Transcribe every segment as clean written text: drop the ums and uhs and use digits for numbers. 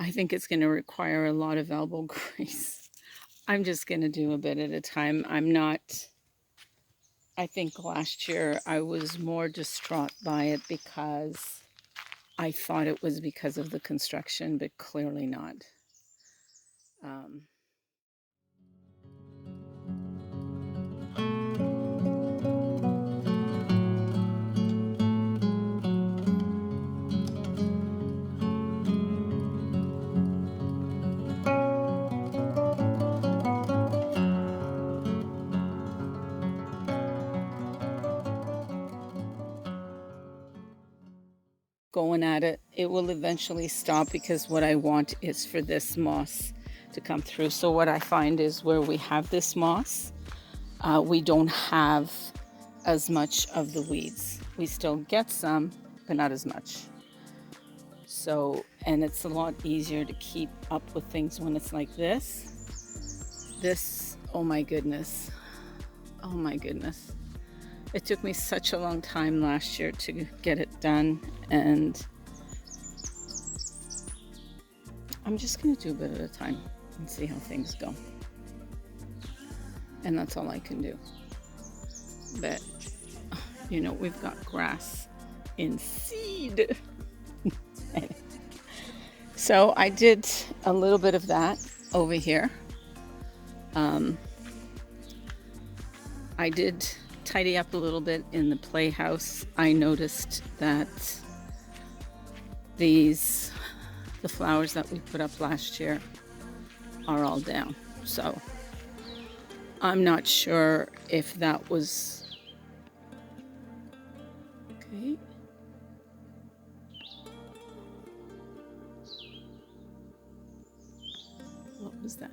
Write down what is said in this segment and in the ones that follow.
I think it's going to require a lot of elbow grease. I'm just going to do a bit at a time. I think last year I was more distraught by it because I thought it was because of the construction, but clearly not. Um, Going at it, it will eventually stop because what I want is for this moss to come through. So what I find is where we have this moss, we don't have as much of the weeds. We still get some, but not as much. So, and it's a lot easier to keep up with things when it's like this, oh my goodness. Oh my goodness. It took me such a long time last year to get it done, and I'm just going to do a bit at a time and see how things go. And that's all I can do. But, you know, we've got grass in seed. So I did a little bit of that over here. I did tidy up a little bit in the playhouse. I noticed that the flowers that we put up last year are all down. So I'm not sure if that was okay. What was that?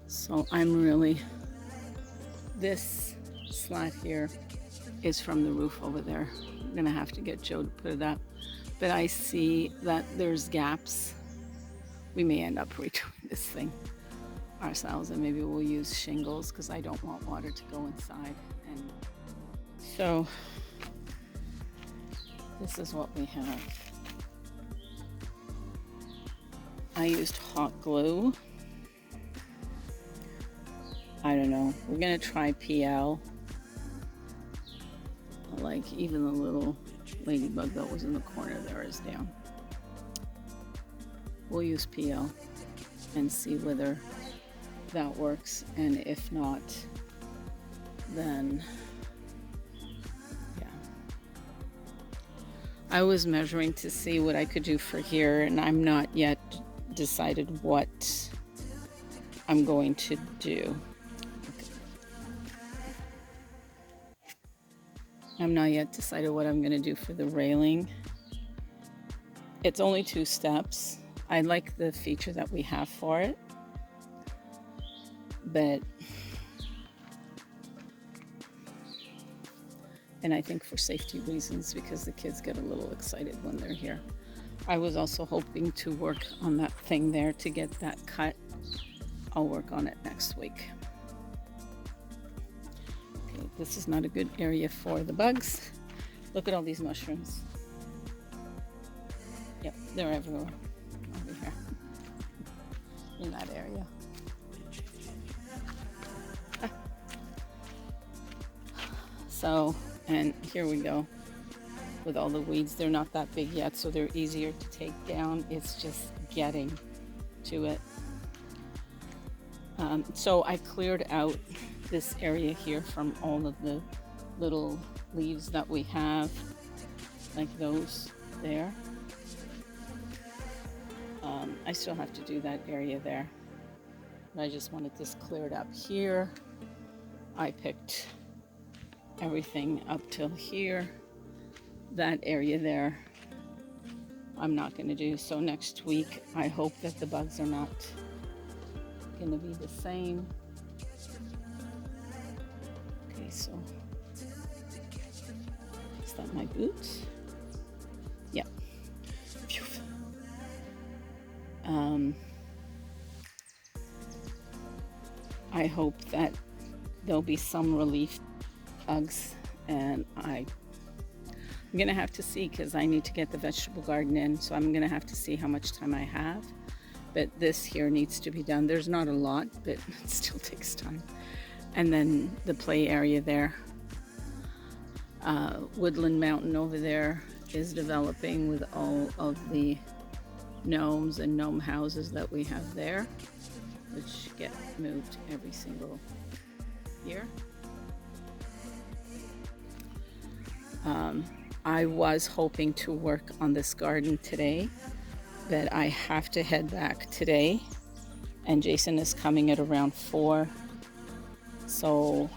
So I'm really, this slat here is from the roof over there. I'm gonna have to get Joe to put it up. But I see that there's gaps. We may end up redoing this thing ourselves, and maybe we'll use shingles because I don't want water to go inside. And so this is what we have. I used hot glue. I don't know. We're gonna try PL. Like even the little ladybug that was in the corner there is down. We'll use PL and see whether that works, and if not, then yeah. I was measuring to see what I could do for here, and I'm not yet decided what I'm going to do. I'm not yet decided what I'm going to do for the railing. It's only 2 steps. I like the feature that we have for it, but, and I think for safety reasons, because the kids get a little excited when they're here. I was also hoping to work on that thing there to get that cut. I'll work on it next week. Okay, this is not a good area for the bugs. Look at all these mushrooms. Yep, they're everywhere over here in that area. So, and here we go with all the weeds. They're not that big yet, so they're easier to take down. It's just getting to it. So I cleared out this area here from all of the little leaves that we have, like those there. I still have to do that area there, but I just wanted this cleared up here. I picked everything up till here. That area there I'm not going to do. So next week I hope that the bugs are not going to be the same. Okay, so is that my boots? Yep. I hope that there'll be some relief bugs, and I'm gonna have to see, because I need to get the vegetable garden in, so I'm gonna have to see how much time I have. But this here needs to be done. There's not a lot, but it still takes time. And then the play area there. Woodland Mountain over there is developing with all of the gnomes and gnome houses that we have there, which get moved every single year. I was hoping to work on this garden today, but I have to head back today, and Jason is coming at around 4, so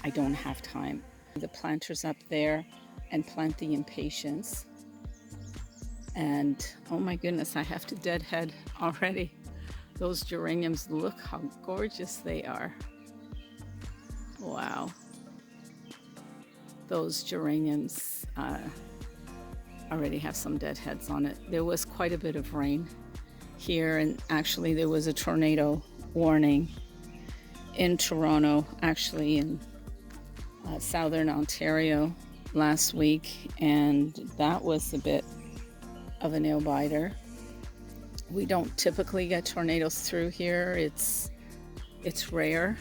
I don't have time. The planters up there and plant the impatiens, and oh my goodness, I have to deadhead already. Those geraniums, look how gorgeous they are. Wow. Those geraniums already have some deadheads on it. There was quite a bit of rain here, and actually there was a tornado warning in Toronto, actually in southern Ontario last week, and that was a bit of a nail biter. We don't typically get tornadoes through here. It's rare.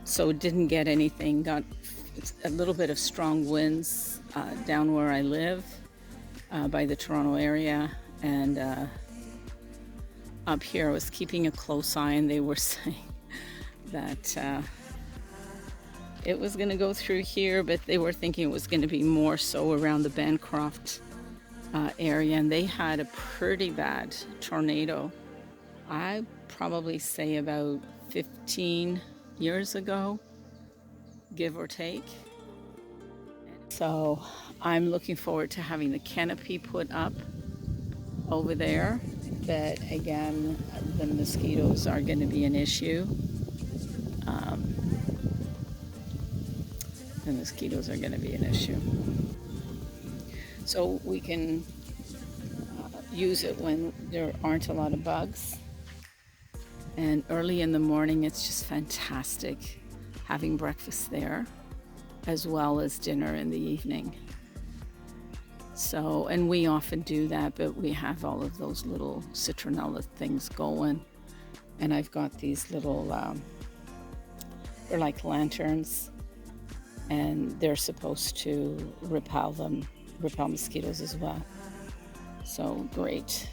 So didn't get anything. Got a little bit of strong winds down where I live, by the Toronto area, and up here I was keeping a close eye, and they were saying that it was going to go through here, but they were thinking it was going to be more so around the Bancroft area, and they had a pretty bad tornado. I probably say about 15 years ago, give or take. So I'm looking forward to having the canopy put up over there, but again, the mosquitoes are going to be an issue. The mosquitoes are going to be an issue. So we can use it when there aren't a lot of bugs. And early in the morning, it's just fantastic having breakfast there, as well as dinner in the evening. So, and we often do that, but we have all of those little citronella things going. And I've got these little, they're like lanterns, and they're supposed to repel mosquitoes as well. So great.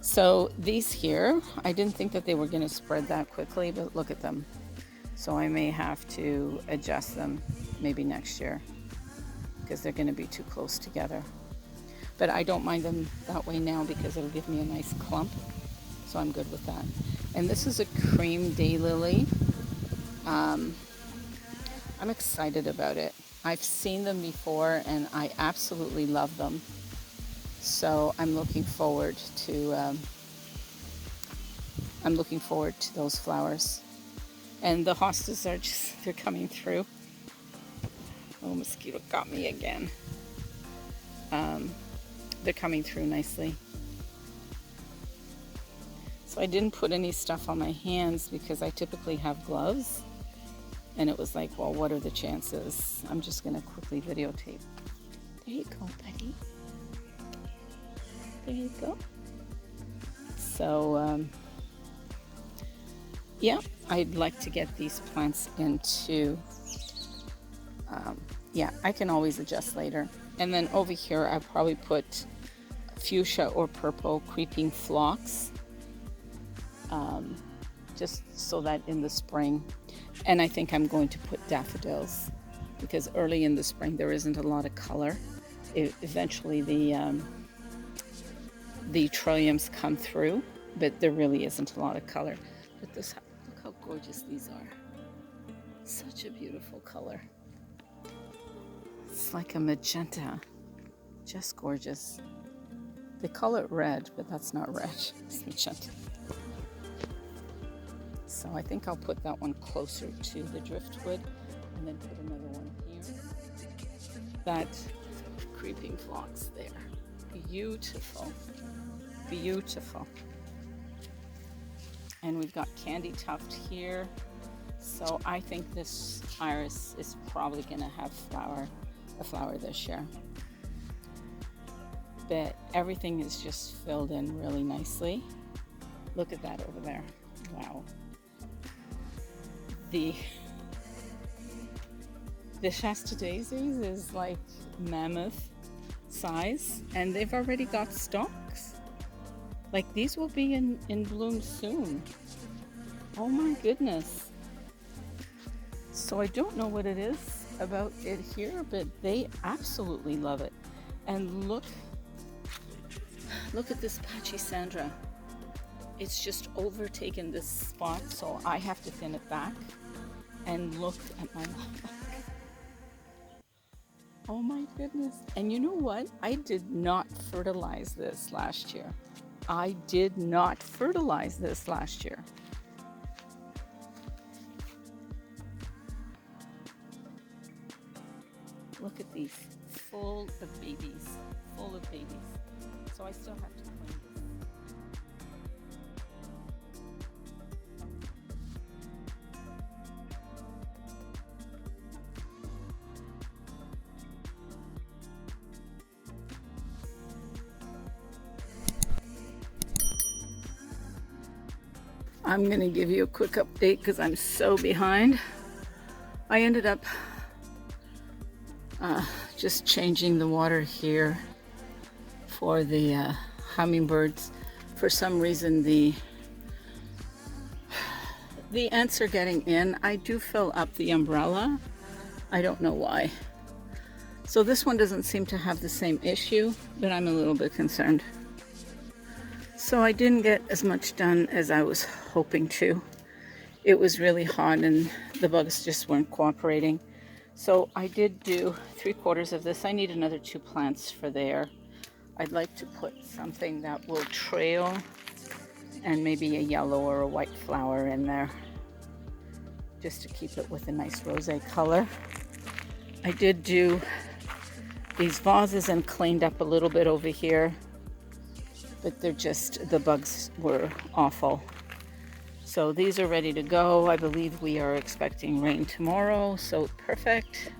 So these here, I didn't think that they were going to spread that quickly, but look at them. So I may have to adjust them maybe next year, because they're going to be too close together. But I don't mind them that way now, because it'll give me a nice clump. So I'm good with that. And this is a cream daylily. I'm excited about it. I've seen them before and I absolutely love them. So I'm looking forward to those flowers. And the hostas are they're coming through. Oh, mosquito got me again. They're coming through nicely. So I didn't put any stuff on my hands because I typically have gloves. And it was like, well, what are the chances? I'm just going to quickly videotape. There you go, buddy. There you go. So, yeah, I'd like to get these plants into, yeah, I can always adjust later. And then over here, I probably put fuchsia or purple creeping phlox, just so that in the spring. And I think I'm going to put daffodils, because early in the spring there isn't a lot of color. Eventually the trilliums come through, but there really isn't a lot of color. But this, look how gorgeous these are. Such a beautiful color. It's like a magenta, just gorgeous. They call it red, but that's not red, it's magenta. So I think I'll put that one closer to the driftwood, and then put another one here. That creeping phlox there. Beautiful. Beautiful. And we've got candy tuft here. So I think this iris is probably going to have flower a flower this year. But everything is just filled in really nicely. Look at that over there. Wow. The Shasta daisies is like mammoth size, and they've already got stalks. Like these will be in bloom soon. Oh my goodness. So I don't know what it is about it here, but they absolutely love it. And look at this Pachysandra. It's just overtaken this spot, so I have to thin it back. And look at my oh my goodness. And you know what? I did not fertilize this last year. I did not fertilize this last year. Look at these, full of babies, full of babies. So I still have to clean this. I'm gonna give you a quick update because I'm so behind. I ended up just changing the water here for the hummingbirds. For some reason the ants are getting in. I do fill up the umbrella. I don't know why. So this one doesn't seem to have the same issue, but I'm a little bit concerned. So I didn't get as much done as I was hoping to. It was really hot and the bugs just weren't cooperating. So I did do 3/4 of this. I need another 2 plants for there. I'd like to put something that will trail and maybe a yellow or a white flower in there, just to keep it with a nice rosé color. I did do these vases and cleaned up a little bit over here, but they're just, the bugs were awful. So these are ready to go. I believe we are expecting rain tomorrow, so perfect.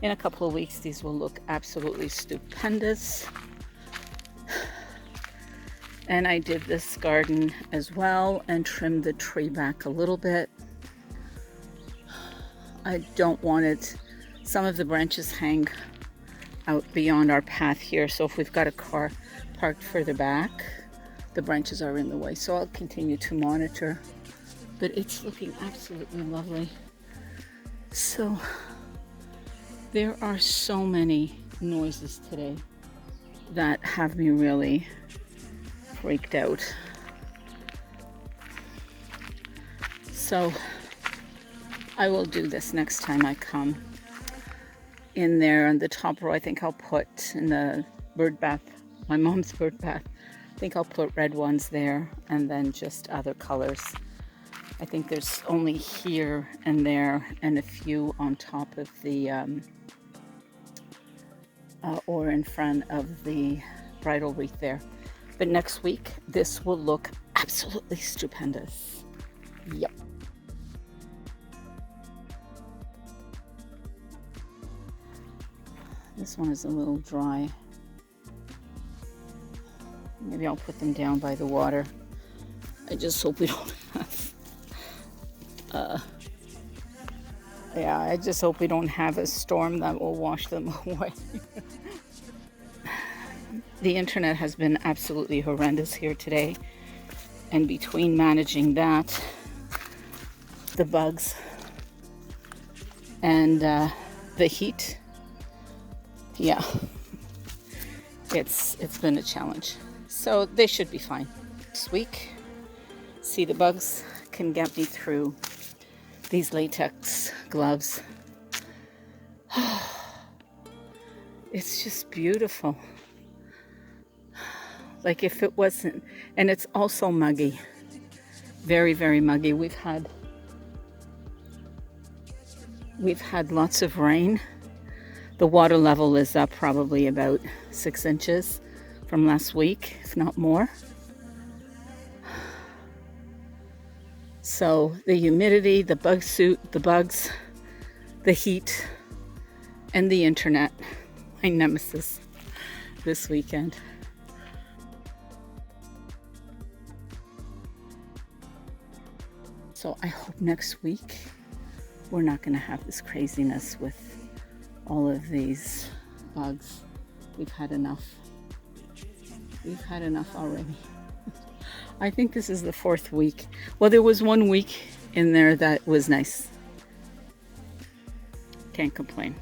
In a couple of weeks, these will look absolutely stupendous. And I did this garden as well and trimmed the tree back a little bit. I don't want it, some of the branches hang out beyond our path here, so if we've got a car parked further back, the branches are in the way, so I'll continue to monitor. But it's looking absolutely lovely. So there are so many noises today that have me really freaked out. So I will do this next time I come. In there on the top row, I think I'll put, in the bird bath, my mom's bird bath, I think I'll put red ones there, and then just other colors. I think there's only here and there and a few on top of the or in front of the bridal wreath there. But next week this will look absolutely stupendous. Yep. This one is a little dry. Maybe I'll put them down by the water. I just hope we don't have yeah, I just hope we don't have a storm that will wash them away. The internet has been absolutely horrendous here today, and between managing that, the bugs, and the heat, yeah, it's been a challenge. So they should be fine. This week, see, the bugs can get me through these latex gloves. It's just beautiful. Like if it wasn't, and it's also muggy, very, very muggy. We've had lots of rain. The water level is up probably about 6 inches from last week, if not more. So the humidity, the bug suit, the bugs, the heat, and the internet, my nemesis this weekend. So I hope next week we're not going to have this craziness with all of these bugs. We've had enough. We've had enough already. I think this is the 4th week. Well, there was 1 week in there that was nice. Can't complain.